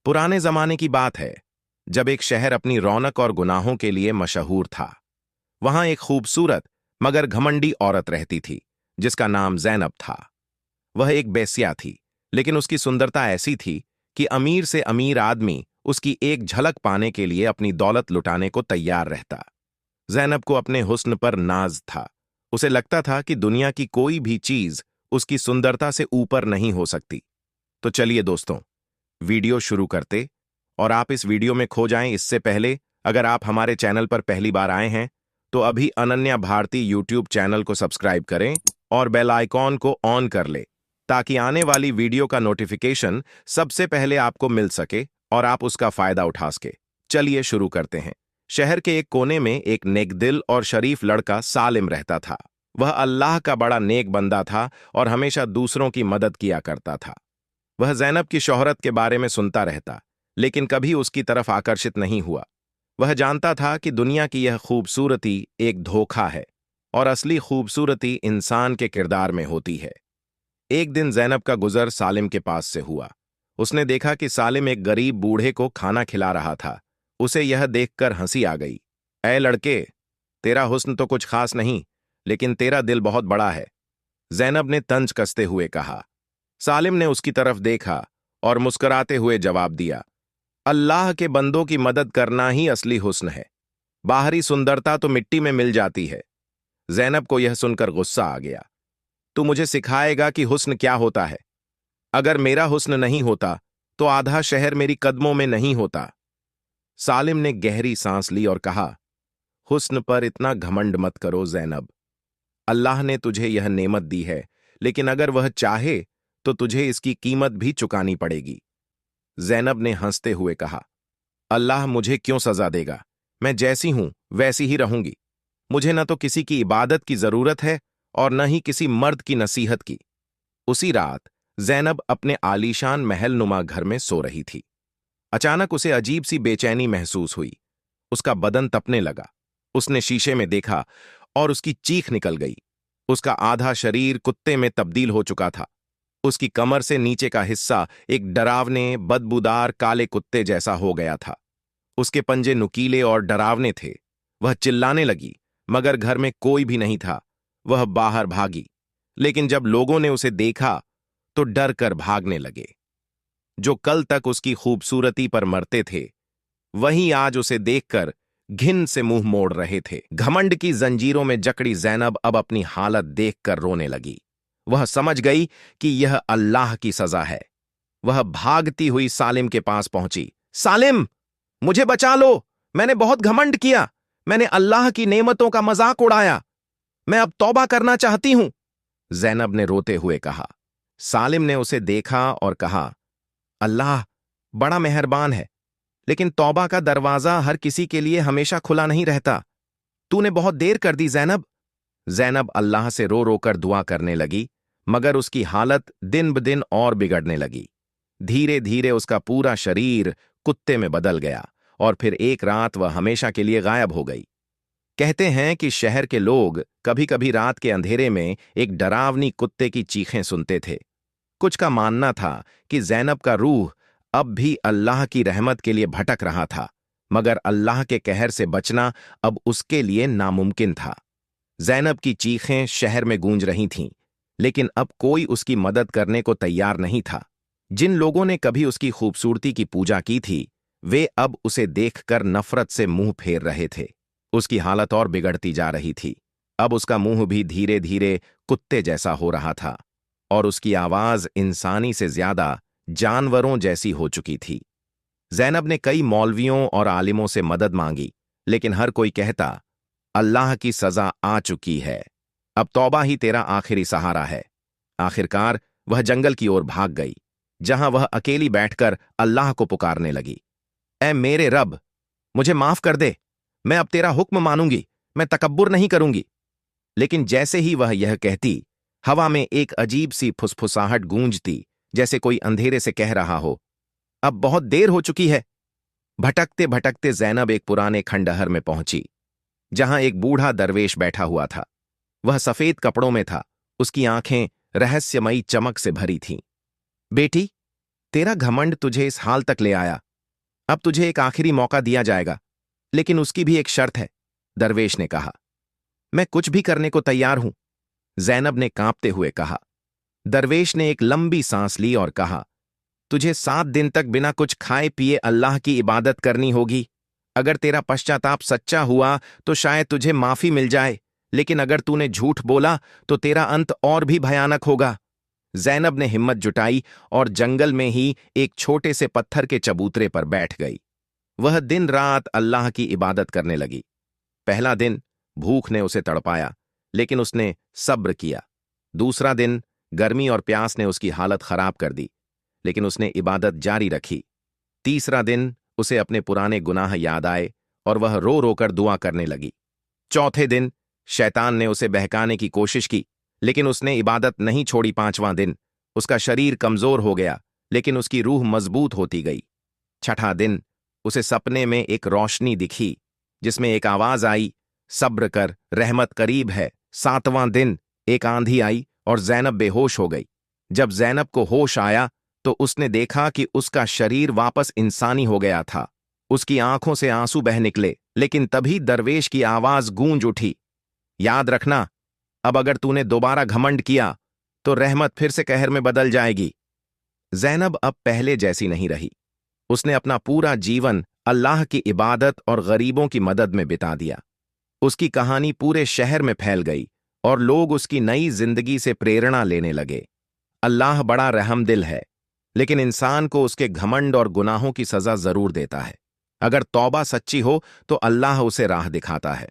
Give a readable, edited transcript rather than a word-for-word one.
पुराने जमाने की बात है, जब एक शहर अपनी रौनक और गुनाहों के लिए मशहूर था। वहां एक खूबसूरत मगर घमंडी औरत रहती थी, जिसका नाम ज़ैनब था। वह एक बेस्या थी, लेकिन उसकी सुंदरता ऐसी थी कि अमीर से अमीर आदमी उसकी एक झलक पाने के लिए अपनी दौलत लुटाने को तैयार रहता। ज़ैनब को अपने हुस्न पर नाज था। उसे लगता था कि दुनिया की कोई भी चीज उसकी सुंदरता से ऊपर नहीं हो सकती। तो चलिए दोस्तों, वीडियो शुरू करते। और आप इस वीडियो में खो जाएं इससे पहले, अगर आप हमारे चैनल पर पहली बार आए हैं तो अभी अनन्या भारती यूट्यूब चैनल को सब्सक्राइब करें और बेल आइकॉन को ऑन कर ले, ताकि आने वाली वीडियो का नोटिफिकेशन सबसे पहले आपको मिल सके और आप उसका फायदा उठा सके। चलिए शुरू करते हैं। शहर के एक कोने में एक नेकदिल और शरीफ लड़का सालिम रहता था। वह अल्लाह का बड़ा नेक बंदा था और हमेशा दूसरों की मदद किया करता था। वह ज़ैनब की शोहरत के बारे में सुनता रहता, लेकिन कभी उसकी तरफ आकर्षित नहीं हुआ। वह जानता था कि दुनिया की यह खूबसूरती एक धोखा है और असली खूबसूरती इंसान के किरदार में होती है। एक दिन ज़ैनब का गुजर सालिम के पास से हुआ। उसने देखा कि सालिम एक गरीब बूढ़े को खाना खिला रहा था। उसे यह देखकर हंसी आ गई। ऐ लड़के, तेरा हुस्न तो कुछ खास नहीं, लेकिन तेरा दिल बहुत बड़ा है, ज़ैनब ने तंज कसते हुए कहा। सालिम ने उसकी तरफ देखा और मुस्कुराते हुए जवाब दिया, अल्लाह के बंदों की मदद करना ही असली हुस्न है। बाहरी सुंदरता तो मिट्टी में मिल जाती है। ज़ैनब को यह सुनकर गुस्सा आ गया। तू मुझे सिखाएगा कि हुस्न क्या होता है? अगर मेरा हुस्न नहीं होता तो आधा शहर मेरी कदमों में नहीं होता। सालिम ने गहरी सांस ली और कहा, हुस्न पर इतना घमंड मत करो ज़ैनब। अल्लाह ने तुझे यह नेमत दी है, लेकिन अगर वह चाहे तो तुझे इसकी कीमत भी चुकानी पड़ेगी। ज़ैनब ने हंसते हुए कहा, अल्लाह मुझे क्यों सजा देगा? मैं जैसी हूं वैसी ही रहूंगी। मुझे न तो किसी की इबादत की जरूरत है और न ही किसी मर्द की नसीहत की। उसी रात ज़ैनब अपने आलीशान महलनुमा घर में सो रही थी। अचानक उसे अजीब सी बेचैनी महसूस हुई। उसका बदन तपने लगा। उसने शीशे में देखा और उसकी चीख निकल गई। उसका आधा शरीर कुत्ते में तब्दील हो चुका था। उसकी कमर से नीचे का हिस्सा एक डरावने बदबूदार काले कुत्ते जैसा हो गया था। उसके पंजे नुकीले और डरावने थे। वह चिल्लाने लगी, मगर घर में कोई भी नहीं था। वह बाहर भागी, लेकिन जब लोगों ने उसे देखा तो डर कर भागने लगे। जो कल तक उसकी खूबसूरती पर मरते थे, वहीं आज उसे देखकर घिन से मुंह मोड़ रहे थे। घमंड की जंजीरों में जकड़ी ज़ैनब अब अपनी हालत देखकर रोने लगी। वह समझ गई कि यह अल्लाह की सजा है। वह भागती हुई सालिम के पास पहुंची। सालिम, मुझे बचा लो। मैंने बहुत घमंड किया। मैंने अल्लाह की नेमतों का मजाक उड़ाया। मैं अब तौबा करना चाहती हूं, ज़ैनब ने रोते हुए कहा। सालिम ने उसे देखा और कहा, अल्लाह बड़ा मेहरबान है, लेकिन तौबा का दरवाजा हर किसी के लिए हमेशा खुला नहीं रहता। तूने बहुत देर कर दी ज़ैनब। ज़ैनब अल्लाह से रो रो कर दुआ करने लगी, मगर उसकी हालत दिन ब दिन और बिगड़ने लगी। धीरे धीरे उसका पूरा शरीर कुत्ते में बदल गया और फिर एक रात वह हमेशा के लिए गायब हो गई। कहते हैं कि शहर के लोग कभी कभी रात के अंधेरे में एक डरावनी कुत्ते की चीखें सुनते थे। कुछ का मानना था कि ज़ैनब का रूह अब भी अल्लाह की रहमत के लिए भटक रहा था, मगर अल्लाह के कहर से बचना अब उसके लिए नामुमकिन था। ज़ैनब की चीखें शहर में गूंज रही थीं, लेकिन अब कोई उसकी मदद करने को तैयार नहीं था। जिन लोगों ने कभी उसकी खूबसूरती की पूजा की थी, वे अब उसे देखकर नफरत से मुंह फेर रहे थे। उसकी हालत और बिगड़ती जा रही थी। अब उसका मुंह भी धीरे धीरे कुत्ते जैसा हो रहा था और उसकी आवाज इंसानी से ज्यादा जानवरों जैसी हो चुकी थी। ज़ैनब ने कई मौलवियों और आलिमों से मदद मांगी, लेकिन हर कोई कहता, अल्लाह की सजा आ चुकी है, अब तौबा ही तेरा आखिरी सहारा है। आखिरकार वह जंगल की ओर भाग गई, जहां वह अकेली बैठकर अल्लाह को पुकारने लगी। ऐ मेरे रब, मुझे माफ कर दे। मैं अब तेरा हुक्म मानूंगी। मैं तकब्बुर नहीं करूंगी। लेकिन जैसे ही वह यह कहती, हवा में एक अजीब सी फुसफुसाहट गूंजती, जैसे कोई अंधेरे से कह रहा हो, अब बहुत देर हो चुकी है। भटकते भटकते ज़ैनब एक पुराने खंडहर में पहुंची, जहां एक बूढ़ा दरवेश बैठा हुआ था। वह सफेद कपड़ों में था। उसकी आंखें रहस्यमयी चमक से भरी थीं। बेटी, तेरा घमंड तुझे इस हाल तक ले आया। अब तुझे एक आखिरी मौका दिया जाएगा, लेकिन उसकी भी एक शर्त है, दरवेश ने कहा। मैं कुछ भी करने को तैयार हूं, ज़ैनब ने कांपते हुए कहा। दरवेश ने एक लंबी सांस ली और कहा, तुझे 7 दिन तक बिना कुछ खाए पिए अल्लाह की इबादत करनी होगी। अगर तेरा पश्चाताप सच्चा हुआ तो शायद तुझे माफी मिल जाए, लेकिन अगर तूने झूठ बोला तो तेरा अंत और भी भयानक होगा। ज़ैनब ने हिम्मत जुटाई और जंगल में ही एक छोटे से पत्थर के चबूतरे पर बैठ गई। वह दिन रात अल्लाह की इबादत करने लगी। पहला दिन भूख ने उसे तड़पाया, लेकिन उसने सब्र किया। दूसरा दिन गर्मी और प्यास ने उसकी हालत खराब कर दी, लेकिन उसने इबादत जारी रखी। तीसरा दिन उसे अपने पुराने गुनाह याद आए और वह रो रोकर दुआ करने लगी। चौथे दिन शैतान ने उसे बहकाने की कोशिश की, लेकिन उसने इबादत नहीं छोड़ी। पांचवां दिन उसका शरीर कमजोर हो गया, लेकिन उसकी रूह मजबूत होती गई। छठा दिन उसे सपने में एक रोशनी दिखी, जिसमें एक आवाज आई, सब्र कर, रहमत करीब है। सातवां दिन एक आंधी आई और ज़ैनब बेहोश हो गई। जब ज़ैनब को होश आया तो उसने देखा कि उसका शरीर वापस इंसानी हो गया था। उसकी आंखों से आंसू बह निकले, लेकिन तभी दरवेश की आवाज गूंज उठी, याद रखना, अब अगर तूने दोबारा घमंड किया तो रहमत फिर से कहर में बदल जाएगी। ज़ैनब अब पहले जैसी नहीं रही। उसने अपना पूरा जीवन अल्लाह की इबादत और गरीबों की मदद में बिता दिया। उसकी कहानी पूरे शहर में फैल गई और लोग उसकी नई जिंदगी से प्रेरणा लेने लगे। अल्लाह बड़ा रहमदिल है, लेकिन इंसान को उसके घमंड और गुनाहों की सजा जरूर देता है। अगर तौबा सच्ची हो तो अल्लाह उसे राह दिखाता है।